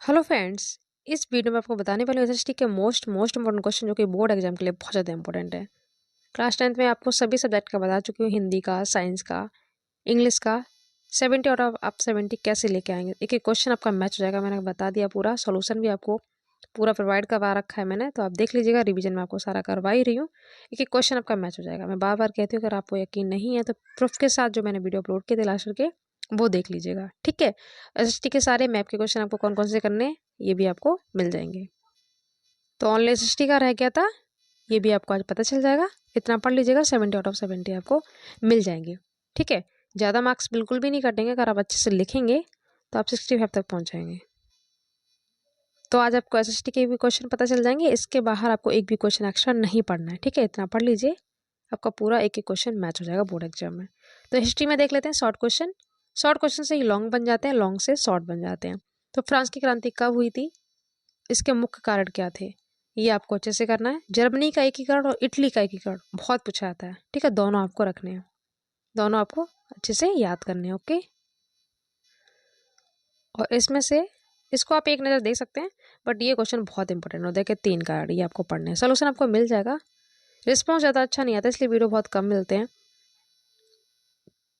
Hello friends. इस video में आपको बताने वाले एसएसटी के मोस्ट इंपॉर्टेंट क्वेश्चन जो कि बोर्ड एग्जाम के लिए बहुत ज़्यादा इंपॉर्टेंट है। क्लास 10th में आपको सभी सब्जेक्ट का बता चुकी हूँ, हिंदी का, साइंस का, इंग्लिश का। 70 आउट ऑफ आप 70 कैसे लेके आएंगे, एक एक क्वेश्चन आपका मैच हो जाएगा। मैंने बता दिया, पूरा सोल्यूशन भी आपको पूरा प्रोवाइड करवा रखा है मैंने, तो आप देख लीजिएगा। रिवीजन में आपको सारा करवा ही रही हूँ, एक एक क्वेश्चन आपका मैच हो जाएगा। मैं बार बार कहती हूँ, अगर आपको यकीन नहीं है तो प्रूफ के साथ जो मैंने वीडियो अपलोड किए थे लास्ट के, वो देख लीजिएगा, ठीक है। एसएसटी के सारे मैप के क्वेश्चन आपको कौन कौन से करने हैं ये भी आपको मिल जाएंगे। तो ऑनलाइन एसएसटी का रह गया था, ये भी आपको आज पता चल जाएगा। इतना पढ़ लीजिएगा, 70 आउट ऑफ 70 आपको मिल जाएंगे, ठीक है। ज़्यादा मार्क्स बिल्कुल भी नहीं कटेंगे, अगर आप अच्छे से लिखेंगे तो आप 65 तक पहुँच जाएंगे। तो आज आपको एसएसटी के भी क्वेश्चन पता चल जाएंगे, इसके बाहर आपको एक भी क्वेश्चन एक्स्ट्रा नहीं पढ़ना है, ठीक है। इतना पढ़ लीजिए, आपका पूरा एक एक क्वेश्चन मैच हो जाएगा बोर्ड एग्जाम में। तो हिस्ट्री में देख लेते हैं शॉर्ट क्वेश्चन। शॉर्ट क्वेश्चन से ही लॉन्ग बन जाते हैं, लॉन्ग से शॉर्ट बन जाते हैं। तो फ्रांस की क्रांति कब हुई थी, इसके मुख्य कारण क्या थे, ये आपको अच्छे से करना है। जर्मनी का एकीकरण और इटली का एकीकरण बहुत पूछा जाता है, ठीक है। दोनों आपको रखने हैं, दोनों आपको अच्छे से याद करने हैं, ओके। और इसमें से इसको आप एक नज़र देख सकते हैं, बट ये क्वेश्चन बहुत इंपॉर्टेंट हो। देखिए 3 कार्ड ये आपको पढ़ने हैं, सोल्यूशन आपको मिल जाएगा। रिस्पॉन्स ज़्यादा अच्छा नहीं आता, इसलिए वीडियो बहुत कम मिलते हैं,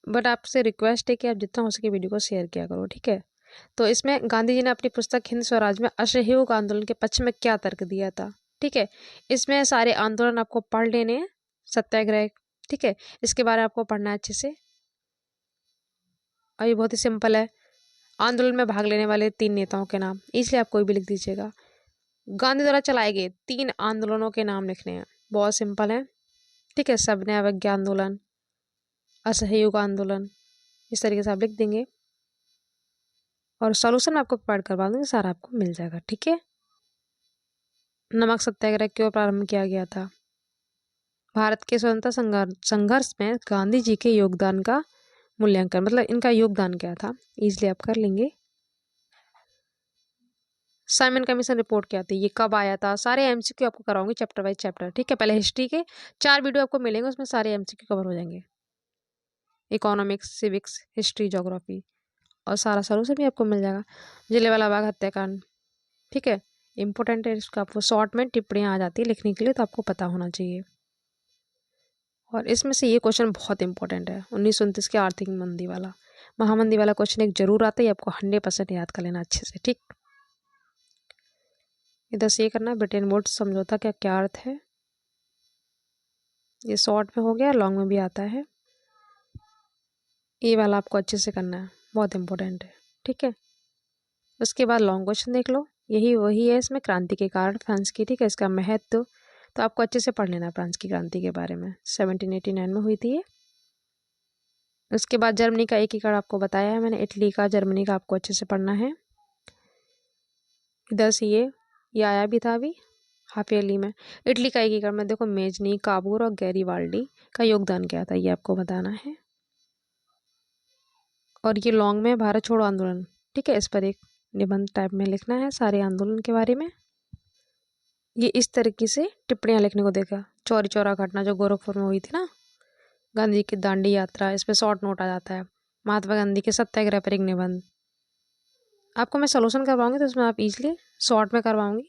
बट आपसे रिक्वेस्ट है कि आप जितना हो सके वीडियो को शेयर किया करो, ठीक है। तो इसमें गांधी जी ने अपनी पुस्तक हिंद स्वराज में असहयोग आंदोलन के पक्ष में क्या तर्क दिया था, ठीक है। इसमें सारे आंदोलन आपको पढ़ लेने हैं, सत्याग्रह, ठीक है। इसके बारे में आपको पढ़ना है अच्छे से, और ये बहुत ही सिंपल है। आंदोलन में भाग लेने वाले 3 नेताओं के नाम, इसलिए आप कोई भी लिख दीजिएगा। गांधी द्वारा चलाए गए 3 आंदोलनों के नाम लिखने हैं, बहुत सिंपल है, ठीक है। सविनय अवज्ञा आंदोलन, असहयोग आंदोलन, इस तरीके से आप लिख देंगे, और सॉल्यूशन आपको प्रोवाइड करवा दूंगी, सारा आपको मिल जाएगा, ठीक है। नमक सत्याग्रह क्यों प्रारंभ किया गया था, भारत के स्वतंत्रता संघर्ष में गांधी जी के योगदान का मूल्यांकन, मतलब इनका योगदान क्या था, इजली आप कर लेंगे। साइमन कमीशन रिपोर्ट क्या थी, ये कब आया था, सारे एमसीक्यू आपको कराऊंगी चैप्टर वाइज चैप्टर, ठीक है। पहले हिस्ट्री के 4 वीडियो आपको मिलेंगे, उसमें सारे एमसीक्यू कवर हो जाएंगे। इकोनॉमिक्स, सिविक्स, हिस्ट्री, ज्योग्राफी, और सारा सॉल्यूशन भी आपको मिल जाएगा। जलियांवाला बाग हत्याकांड, ठीक है, इंपॉर्टेंट है। इसका आपको शॉर्ट में टिप्पणियाँ आ जाती है लिखने के लिए, तो आपको पता होना चाहिए। और इसमें से ये क्वेश्चन बहुत इंपॉर्टेंट है, 1929 के आर्थिक मंदी वाला, महामंदी वाला क्वेश्चन एक जरूर आता है, आपको 100% याद कर लेना अच्छे से, ठीक। इधर से ये करना है, ब्रिटेन वुड्स समझौता का क्या अर्थ है, ये शॉर्ट में हो गया, लॉन्ग में भी आता है। ये वाला आपको अच्छे से करना है, बहुत इंपॉर्टेंट है, ठीक है। उसके बाद लॉन्ग क्वेश्चन देख लो, यही वही है इसमें, क्रांति के कारण फ्रांस की, ठीक है, इसका महत्व तो आपको अच्छे से पढ़ लेना है फ्रांस की क्रांति के बारे में, 1789 में हुई थी ये। उसके बाद जर्मनी का एकीकरण आपको बताया है मैंने, इटली का, जर्मनी का आपको अच्छे से पढ़ना है। इधर से ये आया भी था अभी हाफ ईयरली में। इटली का एकीकरण में देखो, मेजनी, काबूर और गैरीवाल्डी का योगदान क्या था, ये आपको बताना है। और ये लॉन्ग में भारत छोड़ो आंदोलन, ठीक है, इस पर एक निबंध टाइप में लिखना है सारे आंदोलन के बारे में। ये इस तरीके से टिप्पणियाँ लिखने को देखा। चौरी चौरा घटना जो गोरखपुर में हुई थी ना, गांधी जी की दांडी यात्रा, इस पर शॉर्ट नोट आ जाता है। महात्मा गांधी के सत्याग्रह पर एक निबंध, आपको मैं सोल्यूशन करवाऊंगी तो उसमें आप इजीली शॉर्ट में करवाऊंगी,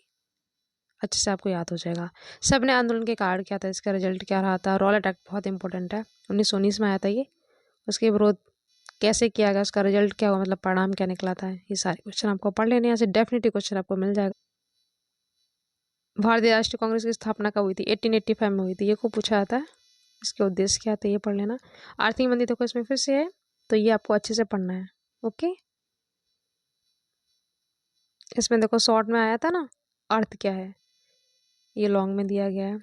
अच्छे से आपको याद हो जाएगा। सबने आंदोलन के कारण क्या था, इसका रिजल्ट क्या रहा था, रॉलेट एक्ट बहुत इंपॉर्टेंट है, 1919 में आया था ये। उसके विरोध कैसे किया गया, उसका रिजल्ट क्या हुआ, मतलब परिणाम क्या निकला था, ये सारे क्वेश्चन आपको पढ़ लेने, यहाँ से डेफिनेटली क्वेश्चन आपको मिल जाएगा। भारतीय राष्ट्रीय कांग्रेस की स्थापना कब हुई थी, 1885 में हुई थी, ये खूब पूछा जाता है। इसके उद्देश्य क्या थे ये पढ़ लेना। आर्थिक मंदी देखो इसमें फिर से है, तो ये आपको अच्छे से पढ़ना है, ओके। इसमें देखो शॉर्ट में आया था ना, अर्थ क्या है, ये लॉन्ग में दिया गया है।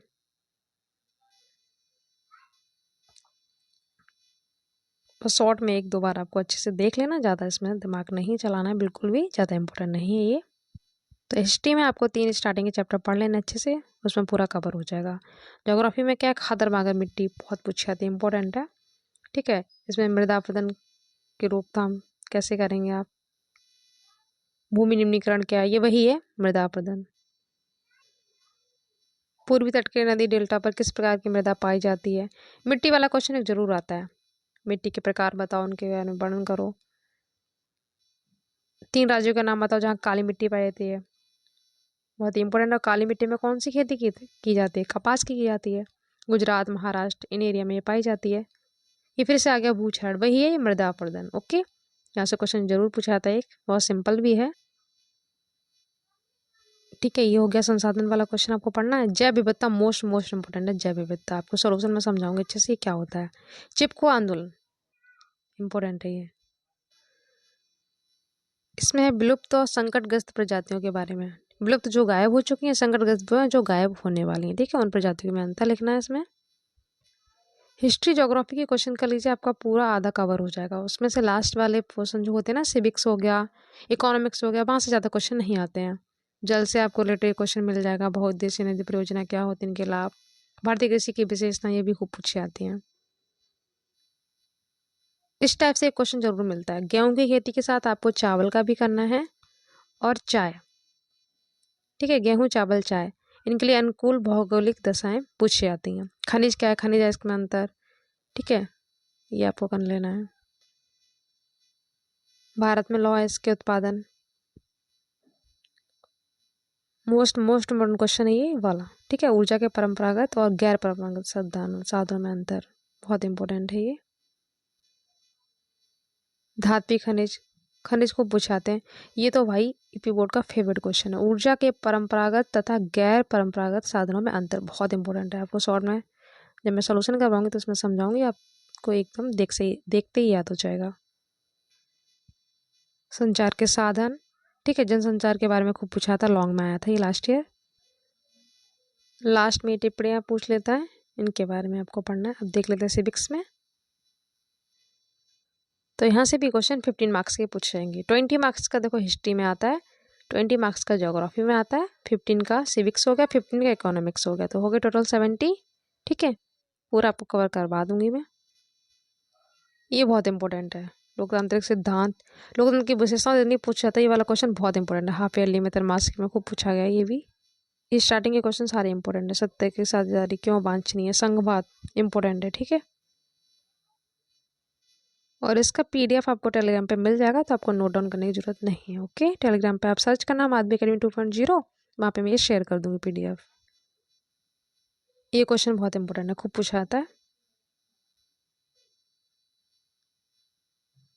तो शॉर्ट में 1-2 बार आपको अच्छे से देख लेना, ज़्यादा इसमें दिमाग नहीं चलाना है, बिल्कुल भी ज़्यादा इंपॉर्टेंट नहीं है ये। तो हिस्ट्री में आपको 3 स्टार्टिंग के चैप्टर पढ़ लेना अच्छे से, उसमें पूरा कवर हो जाएगा। ज्योग्राफी में क्या, खादर मागर मिट्टी बहुत पूछी जाती है, इंपॉर्टेंट है, ठीक है। इसमें मृदा अपरदन की रोकथाम कैसे करेंगे आप, भूमि निम्नीकरण क्या है, ये वही है मृदा अपरदन। पूर्वी तट के नदी डेल्टा पर किस प्रकार की मृदा पाई जाती है, मिट्टी वाला क्वेश्चन एक जरूर आता है। मिट्टी के प्रकार बताओ, उनके बारे में वर्णन करो। 3 राज्यों का नाम बताओ जहाँ काली मिट्टी पाई जाती है। बहुत ही इंपॉर्टेंट है। काली मिट्टी में कौन सी खेती की जाती है? कपास की जाती है। गुजरात, महाराष्ट्र, इन एरिया में ये पाई जाती है। ये फिर से आ गया भूछड़, वही है ये मृदा अपरदन। ओके, यहाँ से क्वेश्चन जरूर पूछा था, एक बहुत सिंपल भी है। ठीक है, ये हो गया संसाधन वाला क्वेश्चन, आपको पढ़ना है। जैव विविधता मोस्ट इंपोर्टेंट है। जैव विविधता आपको सोल्यूशन में समझाऊंगे अच्छे से क्या होता है। चिपको आंदोलन इंपॉर्टेंट है ये। इसमें है विलुप्त और संकटग्रस्त प्रजातियों के बारे में। विलुप्त जो गायब हो चुकी हैं, संकटग्रस्त वो जो गायब होने वाली हैं। ठीक है, उन प्रजातियों में अंतर लिखना है इसमें। हिस्ट्री ज्योग्राफी के क्वेश्चन कर लीजिए, आपका पूरा आधा कवर हो जाएगा। उसमें से लास्ट वाले क्वेश्चन जो होते हैं ना, सिविक्स हो गया, इकोनॉमिक्स हो गया, वहाँ से ज़्यादा क्वेश्चन नहीं आते हैं। जल से आपको रिलेटेड क्वेश्चन मिल जाएगा। बहुउद्देशीय नदी परियोजना क्या होती है, इनके लाभ, भारतीय कृषि की विशेषता, ये भी खूब पूछी आती हैं। इस टाइप से एक क्वेश्चन जरूर मिलता है। गेहूं की खेती के साथ आपको चावल का भी करना है और चाय। ठीक है, गेहूं, चावल, चाय, इनके लिए अनुकूल भौगोलिक दशाएं पूछी जाती हैं। खनिज क्या है, खनिज है इसमें अंतर। ठीक है, ये आपको कर लेना है। भारत में लौह है इसके उत्पादन। मोस्ट इम्पोर्टेंट क्वेश्चन है ये वाला। ठीक है, ऊर्जा के परंपरागत और गैर परंपरागत साधनों में अंतर, बहुत इंपॉर्टेंट है ये। धात्विक खनिज, खनिज को पूछाते हैं। ये तो भाई यूपी बोर्ड का फेवरेट क्वेश्चन है। ऊर्जा के परंपरागत तथा गैर परंपरागत साधनों में अंतर, बहुत इंपॉर्टेंट है। आपको शॉर्ट में जब मैं सोल्यूशन करवाऊंगी तो उसमें समझाऊंगी, आपको एकदम देखते ही याद हो जाएगा। संचार के साधन, ठीक है, जनसंचार के बारे में खूब पूछा था, लॉन्ग में आया था ये लास्ट ईयर। लास्ट में टिप्पणियाँ पूछ लेता है, इनके बारे में आपको पढ़ना है। अब देख लेते हैं सिविक्स में। तो यहाँ से भी क्वेश्चन 15 मार्क्स के पूछ जाएंगे। 20 मार्क्स का देखो हिस्ट्री में आता है, 20 मार्क्स का ज्योग्राफी में आता है, 15 का सिविक्स हो गया, 15 का इकोनॉमिक्स हो गया, तो हो गया टोटल 70। ठीक है, पूरा आपको कवर करवा दूंगी मैं। ये बहुत इंपॉर्टेंट है। लोकतांत्रिक सिद्धांत, लोकतंत्र की विशेषताओं नहीं पूछा जाता, ये वाला क्वेश्चन बहुत इंपॉर्टेंट है। हाफ ईयरली में, त्रैमासिक में खूब पूछा गया ये भी। ये स्टार्टिंग के क्वेश्चन सारे इंपॉर्टेंट है। सत्य की साझेदारी क्यों वांछनीय है, संघवाद इंपॉर्टेंट है। ठीक है, और इसका पीडीएफ आपको टेलीग्राम पे मिल जाएगा, तो आपको नोट डाउन करने की जरूरत नहीं है। ओके, टेलीग्राम पे आप सर्च करना माधवी अकेडमी 2.0, वहाँ पे मैं ये शेयर कर दूंगी पीडीएफ। ये क्वेश्चन बहुत इंपॉर्टेंट है, खूब पूछा आता है।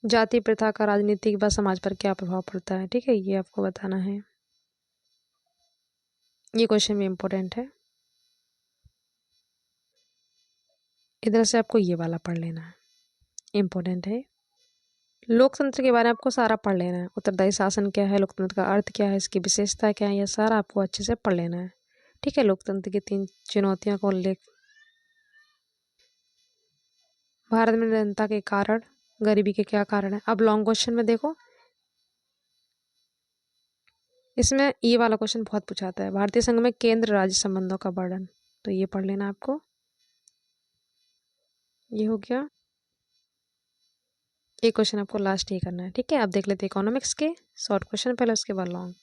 जाति प्रथा का राजनीतिक व समाज पर क्या प्रभाव पड़ता है, ठीक है, ये आपको बताना है। ये क्वेश्चन भी इंपॉर्टेंट है। इधर से आपको ये वाला पढ़ लेना है, इंपॉर्टेंट है। लोकतंत्र के बारे में आपको सारा पढ़ लेना है। उत्तरदायी शासन क्या है, लोकतंत्र का अर्थ क्या है, इसकी विशेषता क्या है, यह सारा आपको अच्छे से पढ़ लेना है। ठीक है, लोकतंत्र की 3 चुनौतियों का उल्लेख, भारत में जनता के कारण, गरीबी के क्या कारण है। अब लॉन्ग क्वेश्चन में देखो, इसमें ये वाला क्वेश्चन बहुत पूछाता है। भारतीय संघ में केंद्र राज्य संबंधों का वर्णन, तो ये पढ़ लेना आपको। ये हो गया, ये क्वेश्चन आपको लास्ट ही करना है। ठीक है, आप देख लेते हैं इकोनॉमिक्स के शॉर्ट क्वेश्चन पहले, उसके बाद लॉन्ग।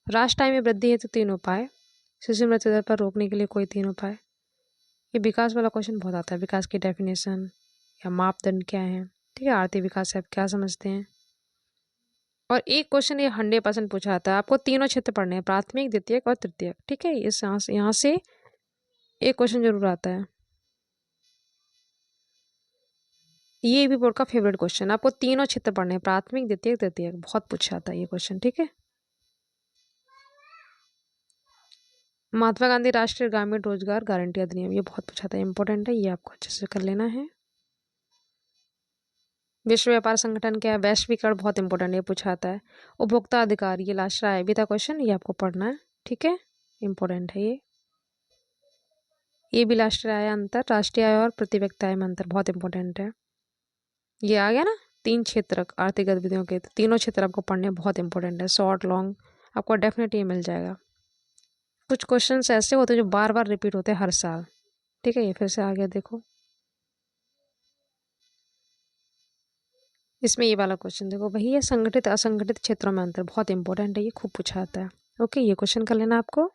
राष्ट्र आय में वृद्धि हेतु 3 उपाय, शिशु मृत्यु दर पर रोकने के लिए कोई 3 उपाय। ये विकास वाला क्वेश्चन बहुत आता है। विकास की डेफिनेशन या मापदंड क्या है, ठीक है, आर्थिक विकास से आप क्या समझते हैं। और एक क्वेश्चन ये 100% पूछा जाता है। आपको तीनों क्षेत्र पढ़ने हैं, प्राथमिक, द्वितीयक और तृतीयक। ठीक है, इस यहाँ से एक क्वेश्चन जरूर आता है। ये भी बोर्ड का फेवरेट क्वेश्चन, आपको तीनों क्षेत्र पढ़ने हैं, प्राथमिक, द्वितीयक, तृतीयक, बहुत पूछा जाता है ये क्वेश्चन। ठीक है, महात्मा गांधी राष्ट्रीय ग्रामीण रोजगार गारंटी अधिनियम, ये बहुत पूछा था, इंपॉर्टेंट है, ये आपको अच्छे से कर लेना है। विश्व व्यापार संगठन क्या है, वैश्वीकरण, बहुत इंपॉर्टेंट, ये पूछा आता है। उपभोक्ता अधिकार, ये लास्ट आया भी था क्वेश्चन, ये आपको पढ़ना है। ठीक है, इंपॉर्टेंट है ये भी लास्ट आया। अंतर, राष्ट्रीय आय और प्रति व्यक्ति आय में अंतर, बहुत इंपॉर्टेंट है। ये आ गया ना, 3 क्षेत्र आर्थिक गतिविधियों के, तीनों क्षेत्र आपको पढ़ने बहुत इंपॉर्टेंट है। शॉर्ट लॉन्ग आपको डेफिनेटली मिल जाएगा। कुछ क्वेश्चन ऐसे होते हैं जो बार बार रिपीट होते हैं हर साल। ठीक है, ये फिर से आ गया देखो। इसमें ये वाला क्वेश्चन देखो, वही है, संगठित असंगठित क्षेत्रों में अंतर, बहुत इंपॉर्टेंट है, ये खूब पूछा आता है। ओके, ये क्वेश्चन कर लेना आपको।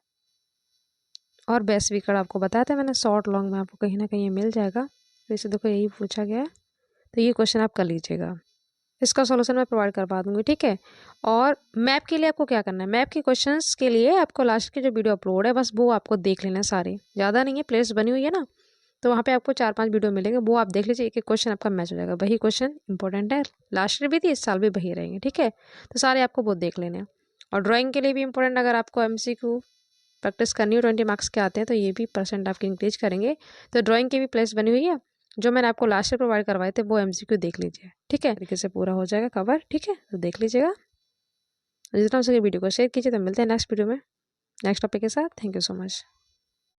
और वैश्वीकरण आपको बताया था मैंने, शॉर्ट लॉन्ग में आपको कहीं ना कहीं मिल जाएगा। तो इसे देखो, यही पूछा गया है, तो ये क्वेश्चन आप कर लीजिएगा। इसका सॉल्यूशन मैं प्रोवाइड करवा दूंगी, ठीक है। और मैप के लिए आपको क्या करना है, मैप के क्वेश्चंस के लिए आपको लास्ट की जो वीडियो अपलोड है बस वो आपको देख लेना है सारे, ज़्यादा नहीं है, प्लेलिस्ट बनी हुई है ना, तो वहाँ पे आपको 4-5 वीडियो मिलेंगे, वो आप देख लीजिए, एक एक क्वेश्चन आपका मैच हो जाएगा। वही क्वेश्चन इंपॉर्टेंट है, लास्ट ईयर भी थी, इस साल भी वही रहेंगे, ठीक है। तो सारे आपको वो देख लेने हैं। और ड्राइंग के लिए भी इंपॉर्टेंट, अगर आपको MCQ प्रैक्टिस करनी हो, 20 मार्क्स के आते हैं, तो ये भी परसेंट आपके इंक्रीज करेंगे। तो ड्राइंग की भी प्लेलिस्ट बनी हुई है, जो मैंने आपको लास्ट ईयर प्रोवाइड करवाए थे वो MCQ देख लीजिए, ठीक है, तरीके से पूरा हो जाएगा कवर, ठीक है। तो देख लीजिएगा, जितना हो सके वीडियो को शेयर कीजिए। तो मिलते हैं नेक्स्ट वीडियो में नेक्स्ट टॉपिक के साथ। Thank you so much.